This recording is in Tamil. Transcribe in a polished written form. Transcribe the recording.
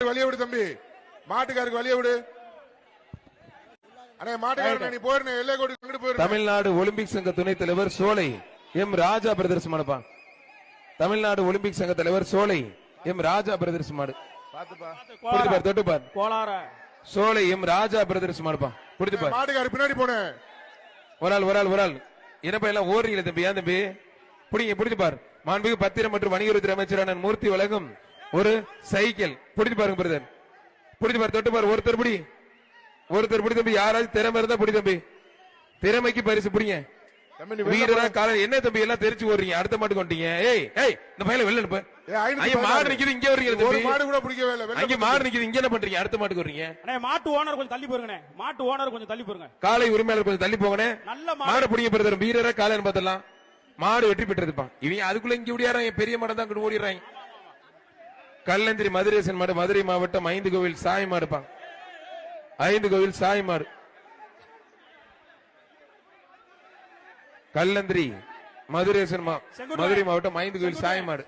மாட்டுக்காரருக்கு வழிய விடு தம்பி, மாட்டுக்காரருக்கு வழிய விடு. அண்ணே மாட்டுக்காரன் நீ போயிருந்த எல்லை கோடி அங்கிட்டு போயிரு. தமிழ்நாடு ஒலிம்பிக் சங்க துணைத் தலைவர் சோலை எம் ராஜா பிரதர்ஸ் மாடுப்பா. தமிழ்நாடு ஒலிம்பிக் சங்க தலைவர் சோலை எம் ராஜா பிரதர்ஸ் மாடு. பாத்துப்பா தொட்டுப்பார். சோலை எம் ராஜா பிரதர்ஸ் மாடுப்பா. புடிச்சுப்பார். மாட்டுக்காரர் பின்னாடி போன ஒரு ஆள் என்னப்பா எல்லாம் ஓடுறீங்களே தம்பி. ஏன் தம்பி புடிங்க புடிச்சுப்பார். மாண்புமிகு பத்திரம் மற்றும் வணிகத்துறை அமைச்சரான மூர்த்தி வழங்கும் ஒரு சைக்கிள். புடிச்சு பாருங்க பிரதர். புடிச்சு பாரு தொட்டுப்பார். ஒருத்தர் புடி தம்பி. யாராவது திறமை இருந்தா புடி தம்பி. திறமைக்கு பரிசு புடிங்க. வீரரா காலம் என்ன தம்பி எல்லாம் தெரிச்சு ஓடுறீங்க. அடுத்த மாட்டுக்கு வந்துட்டீங்க. ஏய் இந்த பையல வெளில அனுப்பு. மாடு நிக்குது இங்க வர்றீங்க தம்பி. மாடு கூட பிடிக்கவே இல்ல. அங்க மாடு நிக்குது இங்க என்ன பண்றீங்க? அடுத்த மாட்டுக்கு வர்றீங்க. மாட்டு ஓனர் கொஞ்சம் தள்ளி போறீங்க. மாட்டு ஓனர் கொஞ்சம் தள்ளி போறீங்க. காலை உரிமையாளர் கொஞ்சம் தள்ளி போங்கனே. மாடு பிடிங்க பிரதர். வீரரா காலைன்னு பார்த்தலாம். மாடு வெற்றி பெற்றதுப்பா. இவங்க அதுக்குள்ள இங்க ஓடியாராங்க. பெரிய மாடு தான் அங்கிட்டு ஓடிடுறாங்க. கல்லந்திரி மதுரேசன் மாடு மதுரை மாவட்டம் 5 கோவில் சாய் மாடுப்பா. 5 கோவில் சாய் மாடு. கல்லந்திரி மதுரேசன் மதுரை மாவட்டம் 5 கோவில் சாய் மாடு.